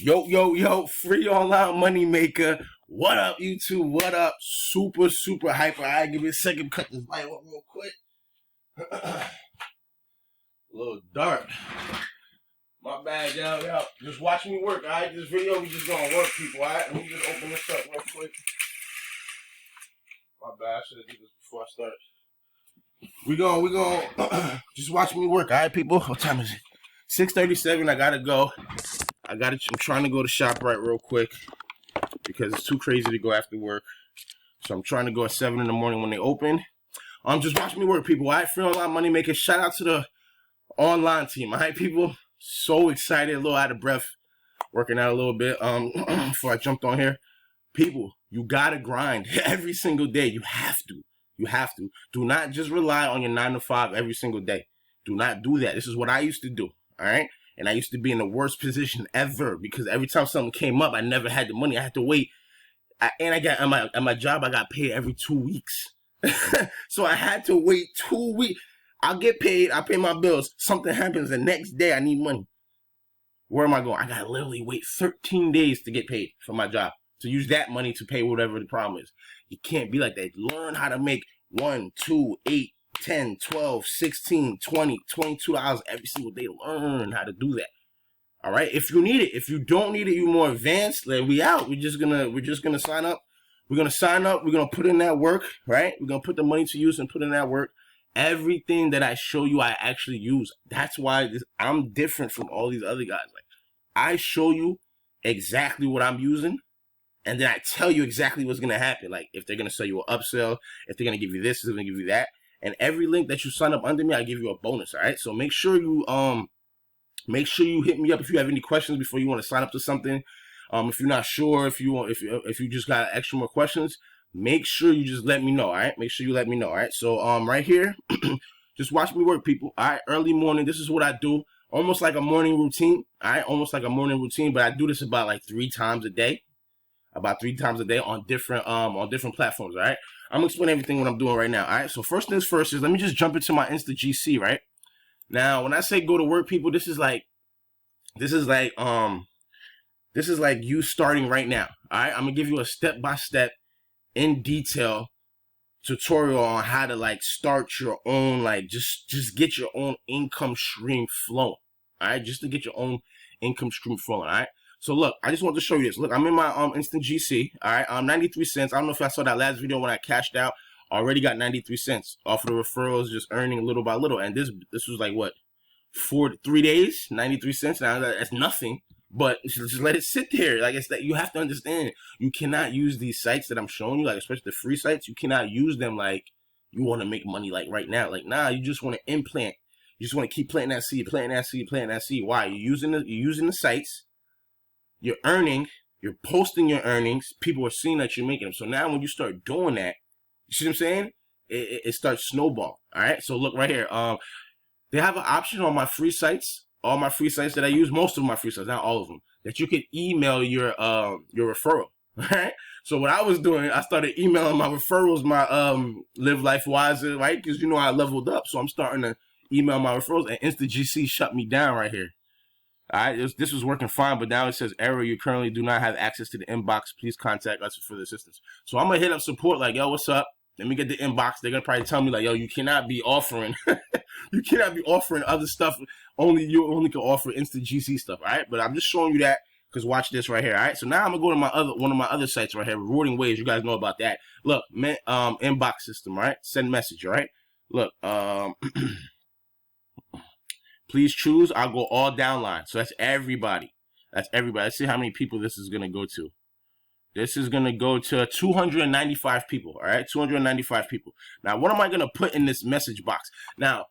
Yo, free online money maker. What up, YouTube? What up? Super hyper. I give me a second, cut this light on real quick. A little dark. My bad, yo. Just watch me work, alright? This video, we just gonna work, people, alright? Let me just open this up real quick. My bad, I should have did this before I started. We gonna just watch me work, alright, people? What time is it? 6:37. I gotta go. I'm trying to go to ShopRite real quick because it's too crazy to go after work. So I'm trying to go at 7 in the morning when they open. Just watch me work, people. All right, free online money maker. Shout out to the online team. All right, people. So excited, a little out of breath, working out a little bit. Before I jumped on here, people, you gotta grind every single day. You have to. Do not just rely on your 9 to 5 every single day. Do not do that. This is what I used to do. All right. And I used to be in the worst position ever because every time something came up, I never had the money. I had to wait. And I got at my job, I got paid every 2 weeks. So I had to wait 2 weeks. I'll get paid. I pay my bills. Something happens the next day. I need money. Where am I going? I got to literally wait 13 days to get paid for my job, to use that money to pay whatever the problem is. You can't be like that. Learn how to make 1, 2, 8, 10, 12, 16, 20, $22 every single day. Learn how to do that. All right. If you need it, if you don't need it, you're more advanced. Then we out. We're just gonna sign up. We're gonna sign up. We're gonna put in that work. Right. We're gonna put the money to use and put in that work. Everything that I show you, I actually use. That's why I'm different from all these other guys. Like, I show you exactly what I'm using, and then I tell you exactly what's gonna happen. Like, if they're gonna sell you an upsell, if they're gonna give you this, if they're gonna give you that. And every link that you sign up under me, I give you a bonus. All right. So make sure you hit me up if you have any questions before you want to sign up to something. If you're not sure, if you just got extra more questions, make sure you just let me know. All right. Make sure you let me know. All right. So right here, just watch me work, people. All right. Early morning. This is what I do. Almost like a morning routine. All right. Almost like a morning routine, but I do this about like 3 times a day. About 3 times a day on different platforms. All right. I'm gonna explain everything what I'm doing right now. All right. So first things first is let me just jump into my Insta GC. Right now, when I say go to work, people, this is like you starting right now. All right. I'm gonna give you a step-by-step, in detail tutorial on how to like start your own, like just get your own income stream flowing. All right. Just to get your own income stream flowing. All right. So look, I just want to show you this. Look, I'm in my instant GC. All right, 93 cents. I don't know if I saw that last video when I cashed out. I already got 93 cents off of the referrals, just earning little by little. And this was like what, 3 days, 93 cents. Now that's nothing, but just let it sit there. Like, it's that you have to understand. You cannot use these sites that I'm showing you, like especially the free sites. You cannot use them like you want to make money like right now. Like, nah, you just want to implant. You just want to keep planting that seed, planting that seed, planting that seed. Why? You're using the sites. You're earning, you're posting your earnings, people are seeing that you're making them. So now when you start doing that, you see what I'm saying? It starts snowball. All right. So look right here. They have an option on my free sites, all my free sites that I use, most of my free sites, not all of them, that you can email your referral. All right. So what I was doing, I started emailing my referrals, my Live Life Wiser, right? Because I leveled up. So I'm starting to email my referrals, and InstaGC shut me down right here. All right, this was working fine, but now it says error. You currently do not have access to the inbox. Please contact us for further assistance. So I'm gonna hit up support, like, yo, what's up? Let me get the inbox. They're gonna probably tell me like, yo, you cannot be offering, you cannot be offering other stuff. You only can offer instant GC stuff. All right, but I'm just showing you that because watch this right here. All right, so now I'm gonna go to one of my other sites right here, Rewarding Ways. You guys know about that. Look, inbox system. All right, send message. All right, look, please choose. I'll go all downline. So that's everybody. That's everybody. Let's see how many people this is going to go to. This is going to go to 295 people. All right. 295 people. Now, what am I going to put in this message box? Now,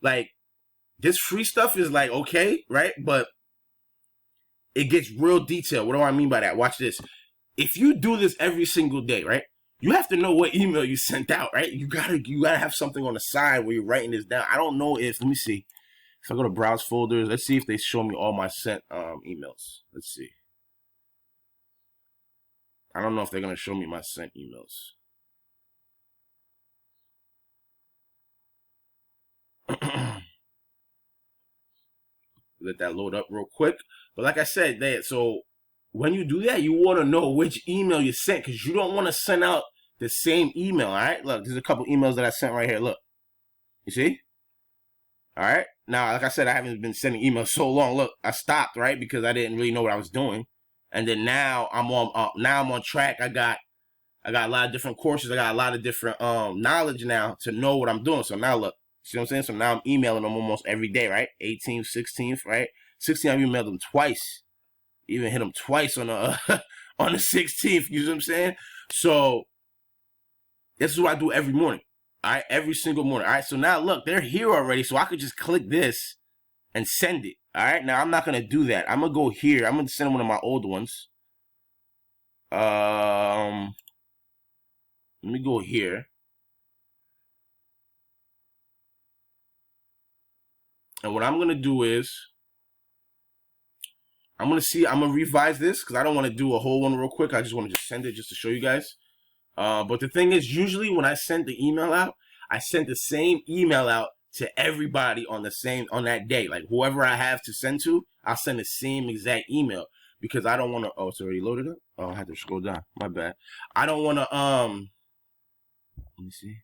like, this free stuff is like, okay, right? But it gets real detailed. What do I mean by that? Watch this. If you do this every single day, right? You have to know what email you sent out, right? You gotta have something on the side where you're writing this down. I don't know if, let me see. If I go to browse folders, let's see if they show me all my sent emails. Let's see. I don't know if they're gonna show me my sent emails. let that load up real quick. But like I said, so when you do that, you want to know which email you sent, because you don't want to send out the same email. All right, look, there's a couple emails that I sent right here. Look, you see? All right. Now, like I said, I haven't been sending emails so long. Look, I stopped, right, because I didn't really know what I was doing, and then now I'm on track. I got a lot of different courses. I got a lot of different knowledge now to know what I'm doing. So now look, see what I'm saying? So now I'm emailing them almost every day, right? 18th, 16th, right? 16th, I've emailed them twice. Even hit them twice on the on the 16th. You know what I'm saying? So this is what I do every morning. All right, every single morning. All right, so now look, they're here already, so I could just click this and send it. All right, now I'm not gonna do that. I'm gonna go here. I'm gonna send one of my old ones. Let me go here. And what I'm going to do is, I'm going to revise this, because I don't want to do a whole one real quick. I just want to just send it just to show you guys. But the thing is, usually when I send the email out, I send the same email out to everybody on that day. Like whoever I have to send to, I'll send the same exact email, because I don't want to, oh, it's already loaded up? Oh, I had to scroll down. My bad. I don't want to, let me see.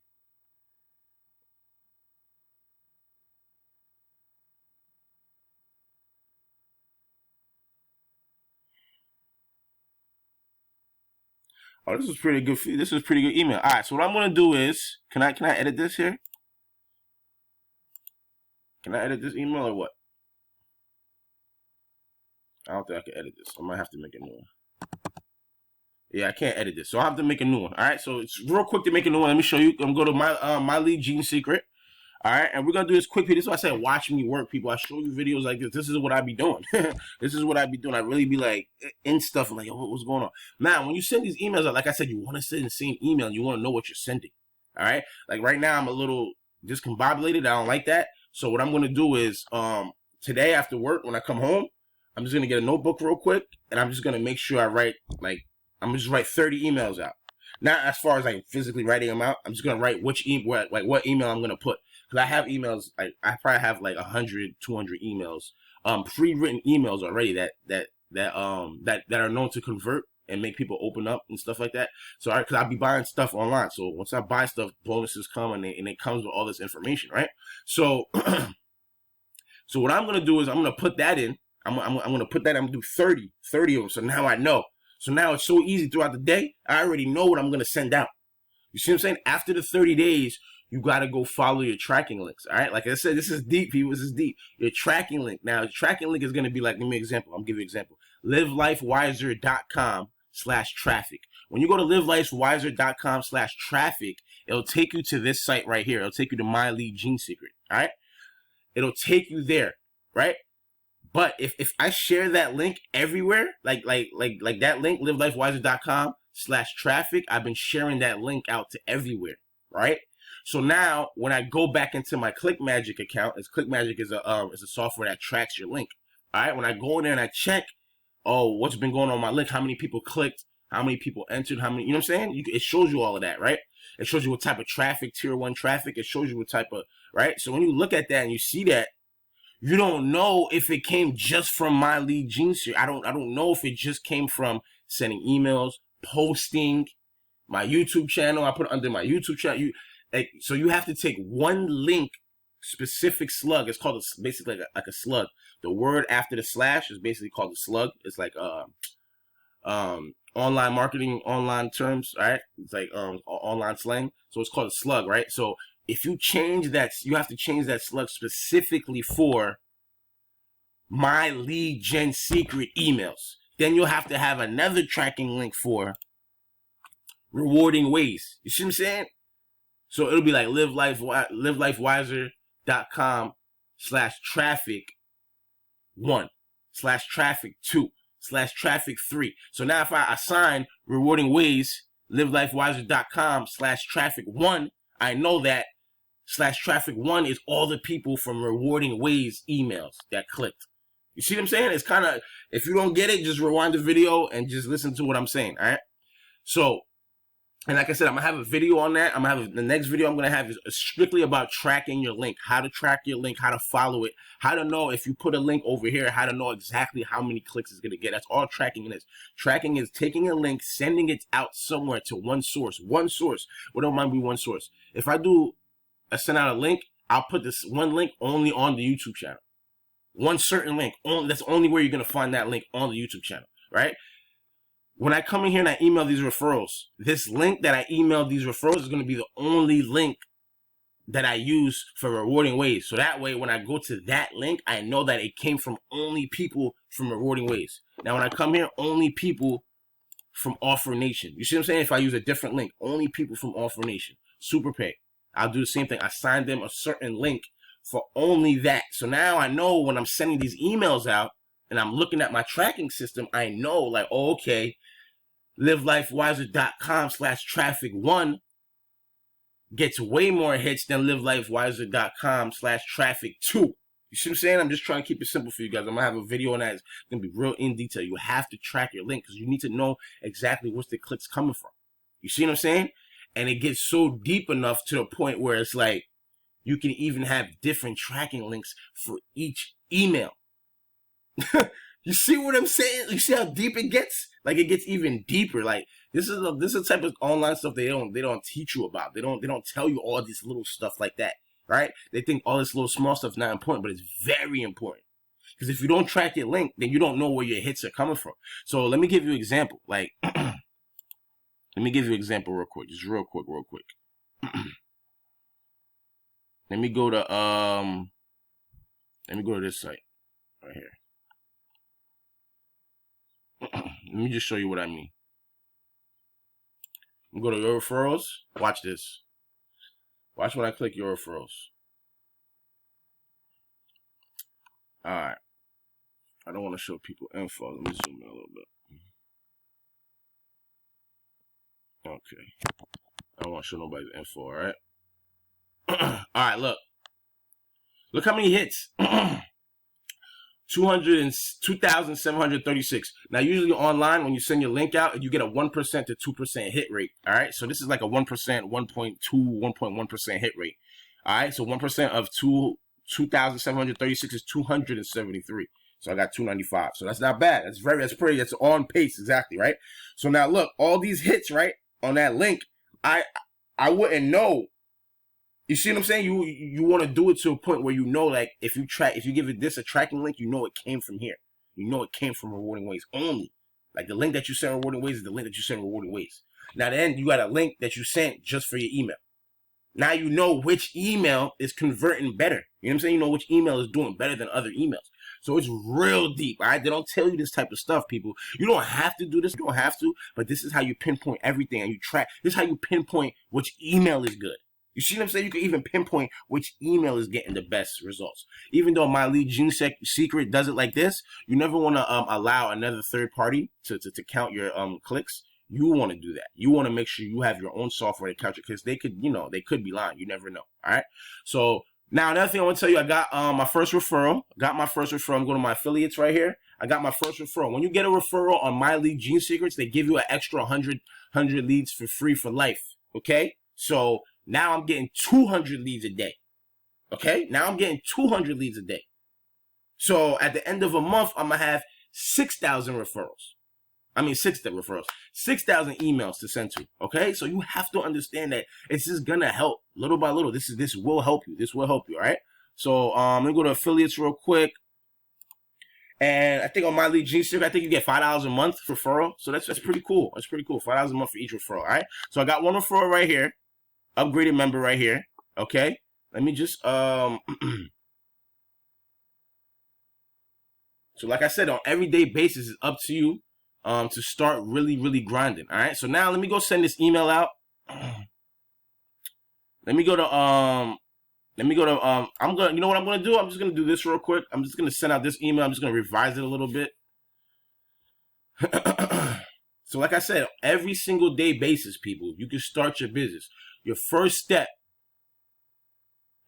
Oh, this is pretty good. This is pretty good email. All right, so what I'm gonna do is, can I edit this here? Can I edit this email or what? I don't think I can edit this. I might have to make a new one. Yeah, I can't edit this, so I have to make a new one. All right, so it's real quick to make a new one. Let me show you. I'm gonna go to MyLeadGenSecret. All right, and we're gonna do this quick video. This is why I said watch me work, people. I show you videos like this. This is what I be doing. This is what I be doing. I really be like in stuff. I'm like, oh, what's going on? Now, when you send these emails out, like I said, you want to send the same email. You want to know what you're sending. All right, like right now, I'm a little discombobulated. I don't like that. So what I'm gonna do is, today after work, when I come home, I'm just gonna get a notebook real quick, and I'm just gonna make sure I write I'm gonna just write 30 emails out. Not as far as like physically writing them out. I'm just gonna write what email I'm gonna put. Because I have emails, like I probably have like 100, 200 emails, pre-written emails already that are known to convert and make people open up and stuff like that. So because I'll be buying stuff online. So once I buy stuff, bonuses come and it comes with all this information, right? So so what I'm gonna do is I'm gonna put that in. I'm gonna put that. I'm gonna do 30 of them. So now I know. So now it's so easy throughout the day. I already know what I'm gonna send out. You see what I'm saying? After the 30 days, you got to go follow your tracking links. All right. Like I said, this is deep, people. This is deep. Your tracking link. Now, your tracking link is going to be like, give me an example. I'm giving you an example. livelifewiser.com/traffic. When you go to livelifewiser.com/traffic, it'll take you to this site right here. It'll take you to MyLeadGenSecret. All right. It'll take you there. Right. But if I share that link everywhere, like that link, livelifewiser.com/traffic, I've been sharing that link out to everywhere. Right. So now, when I go back into my ClickMagick account, ClickMagick is a software that tracks your link. All right, when I go in there and I check, oh, what's been going on my link? How many people clicked? How many people entered? How many? You know what I'm saying? It shows you all of that, right? It shows you what type of traffic, tier 1 traffic. It shows you what type of, right? So when you look at that and you see that, you don't know if it came just from MyLeadGenSecret. I don't know if it just came from sending emails, posting, my YouTube channel. I put it under my YouTube channel. So you have to take one link, specific slug. It's called basically like a slug. The word after the slash is basically called a slug. It's like online marketing, online terms, right? It's like online slang. So it's called a slug, right? So if you change that, you have to change that slug specifically for MyLeadGenSecret emails. Then you'll have to have another tracking link for rewarding ways. You see what I'm saying? So it'll be like livelifewiser.com/traffic1/traffic2/traffic3. So now if I assign rewarding ways, livelifewiser.com/traffic1, I know that /traffic1 is all the people from rewarding ways emails that clicked. You see what I'm saying? It's kind of, if you don't get it, just rewind the video and just listen to what I'm saying. All right. So And like I said, I'm gonna have a video on that. I'm gonna have the next video I'm gonna have is strictly about tracking your link, how to track your link, how to follow it, how to know if you put a link over here, how to know exactly how many clicks it's gonna get. That's all tracking is. Tracking is taking a link, sending it out somewhere to one source. One source. What don't mind be one source. If I send out a link, I'll put this one link only on the YouTube channel. One certain link. That's only where you're gonna find that link, on the YouTube channel, right? When I come in here and I email these referrals, this link that I emailed these referrals is going to be the only link that I use for rewarding ways. So that way, when I go to that link, I know that it came from only people from rewarding ways. Now, when I come here, only people from Offer Nation. You see what I'm saying? If I use a different link, only people from Offer Nation. Super Pay. I'll do the same thing. I sign them a certain link for only that. So now I know when I'm sending these emails out and I'm looking at my tracking system, I know like, oh, okay, livelifewiser.com/traffic1 gets way more hits than livelifewiser.com/traffic2. You see what I'm saying? I'm just trying to keep it simple for you guys. I'm gonna have a video on that. It's gonna be real in detail. You have to track your link because you need to know exactly what's the clicks coming from. You see what I'm saying? And it gets so deep enough to the point where it's like you can even have different tracking links for each email. You see what I'm saying? You see how deep it gets? Like it gets even deeper. Like this is the type of online stuff they don't teach you about. They don't tell you all this little stuff like that, right? They think all this little small stuff is not important, but it's very important. Because if you don't track your link, then you don't know where your hits are coming from. So let me give you an example. Like let me give you an example real quick. Just real quick. Let me go to this site right here. Let me just show you what I mean. I'm going to go to your referrals. Watch this. Watch when I click your referrals. Alright. I don't want to show people info. Let me zoom in a little bit. Okay. I don't want to show nobody's info, alright? Alright, look. Look how many hits. 2,736. Now, usually online, when you send your link out, you get a 1% to 2% hit rate. All right. So this is like a 1%, 1.2, 1.1% hit rate. All right. So 1% of 2,736 is 273. So I got 295. So that's not bad. That's on pace. Exactly. Right. So now look, all these hits, right, on that link, I wouldn't know. You see what I'm saying? You want to do it to a point where you know, like, if you give it this a tracking link, you know it came from here. You know it came from Rewarding Ways only. Like the link that you sent Rewarding Ways is the link that you sent Rewarding Ways. Now then you got a link that you sent just for your email. Now you know which email is converting better. You know what I'm saying? You know which email is doing better than other emails. So it's real deep, all right? They don't tell you this type of stuff, people. You don't have to do this. You don't have to. But this is how you pinpoint everything and you track. This is how you pinpoint which email is good. You see what I'm saying? You can even pinpoint which email is getting the best results. Even though MyLeadGenSecret does it like this, you never want to allow another third party to count your clicks. You want to do that. You want to make sure you have your own software to count it because they could be lying. You never know. All right. So now another thing I want to tell you, I got my first referral. I'm going to my affiliates right here. I got my first referral. When you get a referral on MyLeadGenSecrets, they give you an extra 100 leads for free for life. Okay. So now I'm getting 200 leads a day. Okay? Now I'm getting 200 leads a day. So at the end of a month, I'm going to have 6,000 referrals. 6,000 referrals. 6,000 emails to send to. Okay? So you have to understand that it's just going to help little by little. This will help you. This will help you. All right? So let me go to affiliates real quick. And I think on MyLeadGenSecret, I think you get $5 a month referral. So that's pretty cool. That's pretty cool. $5 a month for each referral. All right? So I got one referral right here. Upgraded member right here. Okay. Let me just so like I said, on everyday basis, it's up to you to start really grinding. All right. So now let me go send this email out. Let me go to you know what I'm gonna do? I'm just gonna do this real quick. I'm just gonna send out this email. I'm just gonna revise it a little bit. So like I said, every single day basis, people, you can start your business. Your first step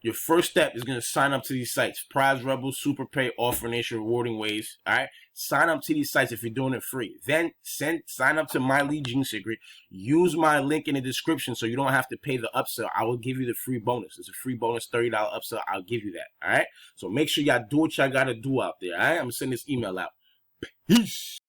is going to sign up to these sites. Prize Rebel, Super Pay, Offer Nation, Rewarding Ways. All right. sign up to these sites if you're doing it free. Then sign up to MyLeadGenSecret. Use my link in the description so you don't have to pay the upsell. I will give you the free bonus. It's a free bonus, $30 upsell. I'll give you that. All right. So make sure y'all do what y'all gotta do out there. All right. I'm gonna send this email out. Peace.